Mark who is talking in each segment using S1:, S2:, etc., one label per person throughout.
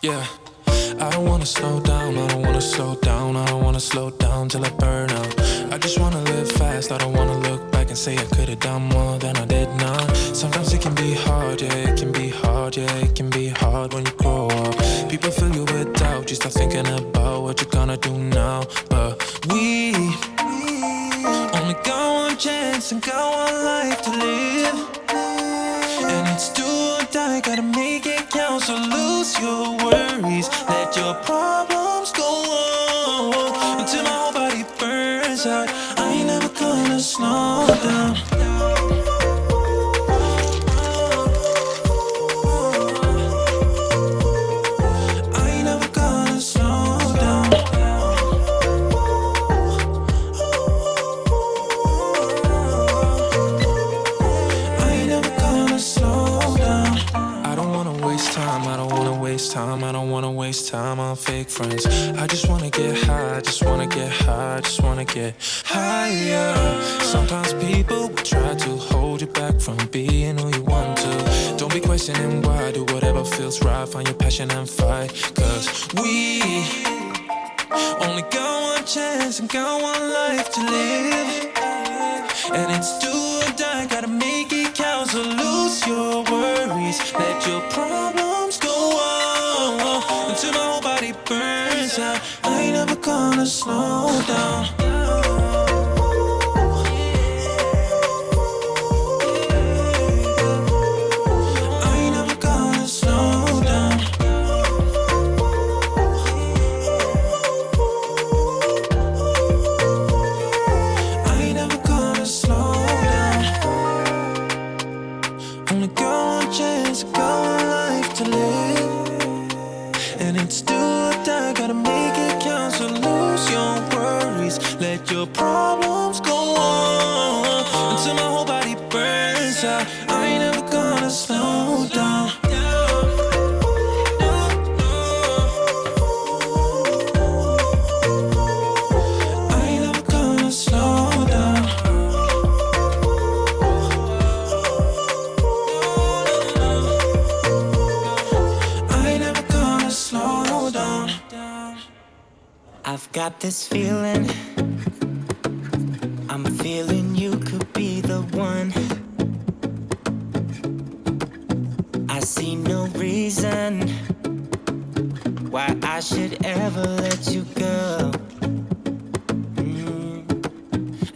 S1: Yeah, I don't wanna slow down, I don't wanna slow down, I don't wanna slow down till I burn out. I just wanna live fast, I don't wanna look back and say I could've done more than I did now. Sometimes it can be hard, yeah, it can be hard, yeah, it can be hard when you grow up. People fill you with doubt, you start thinking about what you're gonna do now. But we only got one chance and got one life to live. And it's do or die, gotta make it count. So lose your worries, let your problems go on until my whole body burns out. I ain't never gonna slow down. I ain't never gonna slow down. I ain't never gonna slow down. I don't wanna waste time, I don't wanna waste time, I don't wanna waste time on fake friends. I just wanna get high, just wanna get high, just wanna get higher. Sometimes people will try to hold you back from being who you want to. Don't be questioning why, do whatever feels right, find your passion and fight. Cause we only got one chance and got one life to live. And it's do or die, gotta make it count. So lose your worries, let your problems go on until my whole body burns out. I ain't never gonna slow down. I ain't never gonna slow down. I ain't never gonna slow down. Only got one chance, got one life to live. And it's do or die, gotta make it count. So lose your worries, let your problems go on until my whole body burns out. I ain't never gonna slow down. I ain't never gonna slow down. I ain't never gonna slow down.
S2: I've got this feeling, I'm feeling you could be the one. I see no reason why I should ever let you go.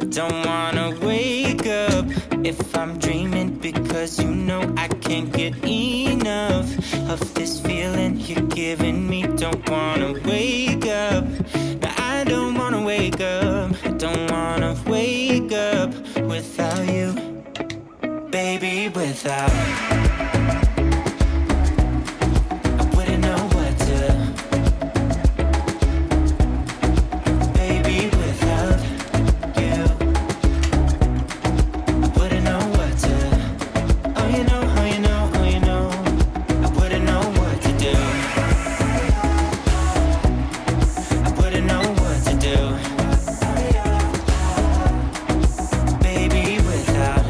S2: Don't wanna wake up if I'm dreaming, because you know I can't get enough of this feeling you're giving me. Don't wanna wake up, no, I don't wanna wake up. I don't wanna wake up without you, baby, without. I wouldn't know what to, baby, without you. I wouldn't know what to, oh you know, oh you know, oh you know. I wouldn't know what to do. I wouldn't know what to do, baby, without.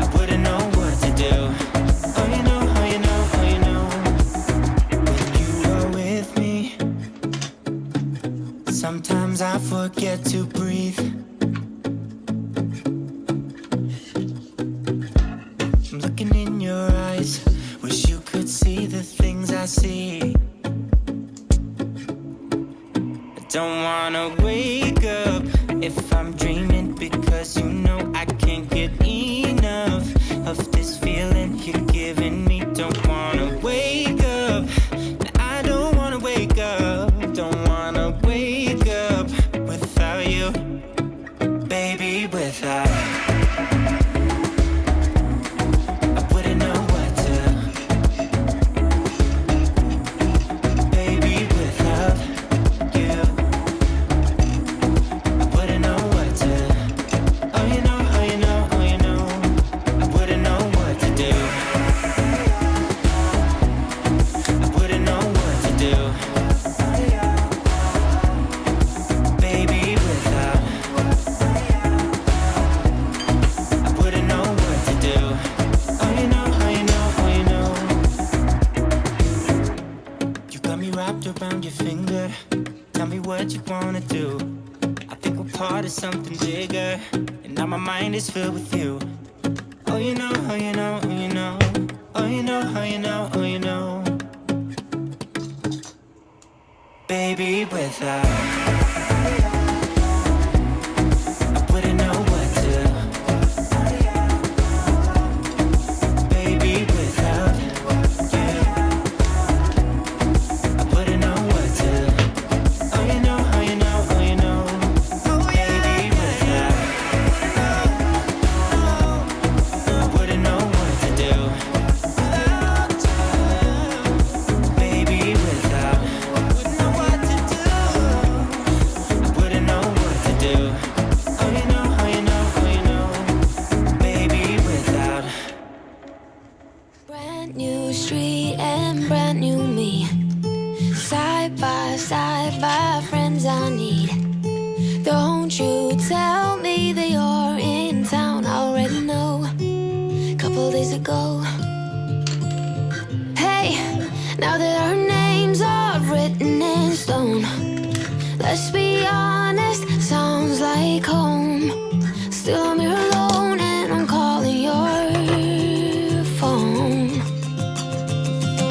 S2: I wouldn't know what to do. Oh you know, oh you know, oh you know. When you are with me, sometimes I forget to breathe. I'm looking in your eyes, wish you could see the things I see. I don't wanna wake up if I'm dreaming, because you know I can't get enough of this feeling you're giving me. Don't wanna wake up, no, I don't wanna wake up. Don't wanna wake up without you, baby, without. I wouldn't know what to, baby, without you. I wouldn't know what to, oh you wanna do. I think we're part of something bigger, and now my mind is filled with you. Oh, you know, oh, you know, oh, you know. Oh, you know, oh, you know, oh, you know. Baby, without I wouldn't know what to. Baby, without you I wouldn't know what to. Oh, you know, oh, you know, oh, you know. Baby, without I wouldn't know what to do. Baby, without
S3: street and brand new me. Side by friends I need. Don't you tell me that you're in town. I already know. Couple days ago. Hey, now that our names are written in stone, let's be honest, sounds like home. Still I'm here alone and I'm calling your phone.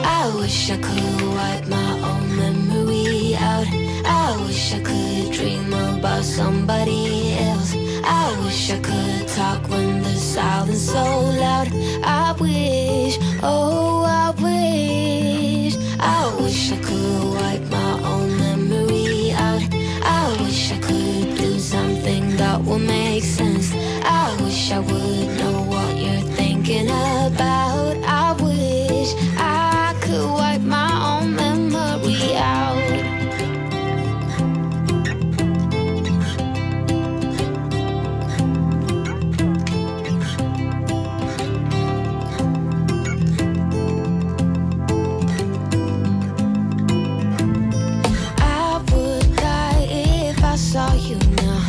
S3: I wish I could wipe my own memory out. I wish I could dream about somebody else. I wish I could talk when the silence so loud. I wish, oh I wish. I wish I could wipe my own memory out. I wish I could do something that would make sense. I wish I would know what you're thinking about. I wish I could wipe my own memory out. I would die if I saw you now.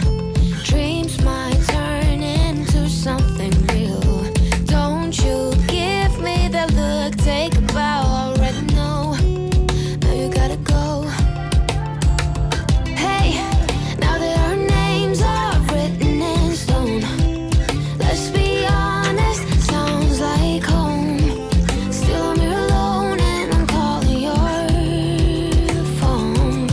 S3: Dreams might turn into something real. Don't you give me that look, take a bow. Already know, now you gotta go. Hey, now that our names are written in stone, let's be honest, sounds like home. Still I'm here alone and I'm calling your phone.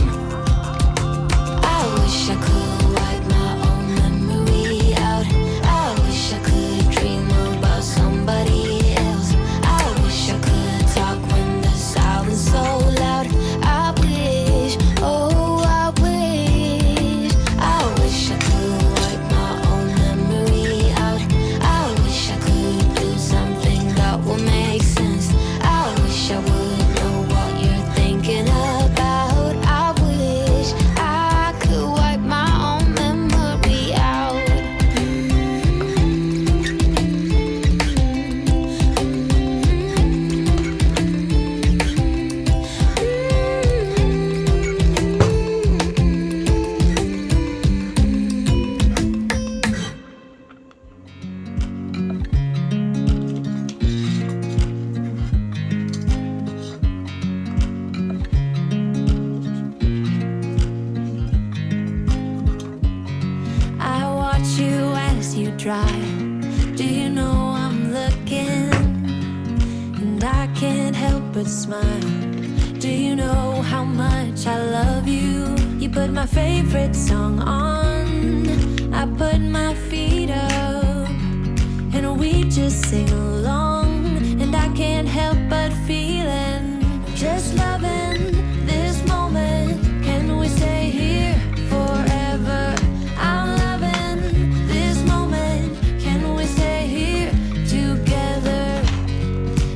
S3: I wish I could wipe my own memory out. I wish I could dream about somebody else. I wish I could talk when the silence so loud. I wish, oh I wish. I wish I could wipe my own memory out. I wish I could do something that would make sense. I wish I would know what you're thinking about. I wish I could wipe my own memory out. I watch you as you drive. Do you know I'm looking? And I can't help but smile. Do you know how much I love you? You put my favorite song on. I put my feet up, and we just sing along. And I can't help but feeling, just loving this moment. Can we stay here forever? I'm loving this moment. Can we stay here together?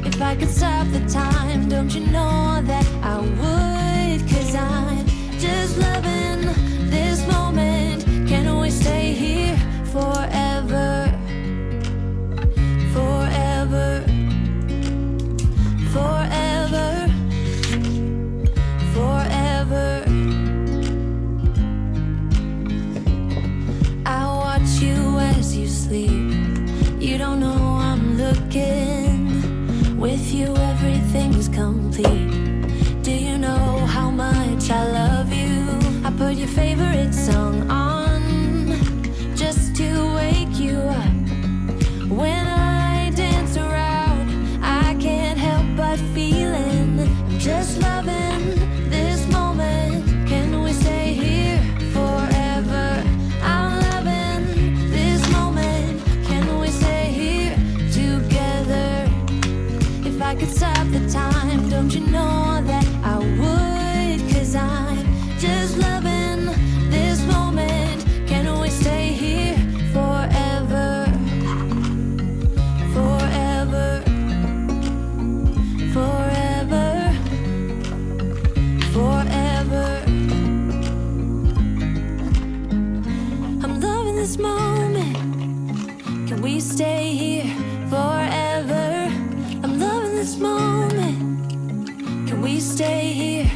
S3: If I could stop the time, don't you know that I would? 'Cause I'm just loving this moment. Can we stay here forever? Forever. Forever. Forever. I watch you as you sleep. You don't know I'm looking. With you everything's complete. Do you know how much I love you? I put your favorite favorite song on just to wake you up. When I dance around, I can't help but feeling I'm just loving this moment. Can we stay here forever? I'm loving this moment. Can we stay here together? If I could stop the time, don't you know that I would? 'Cause I'm just loving this moment. Can we stay here forever? Forever, forever, forever. I'm loving this moment. Can we stay here forever? I'm loving this moment. Can we stay here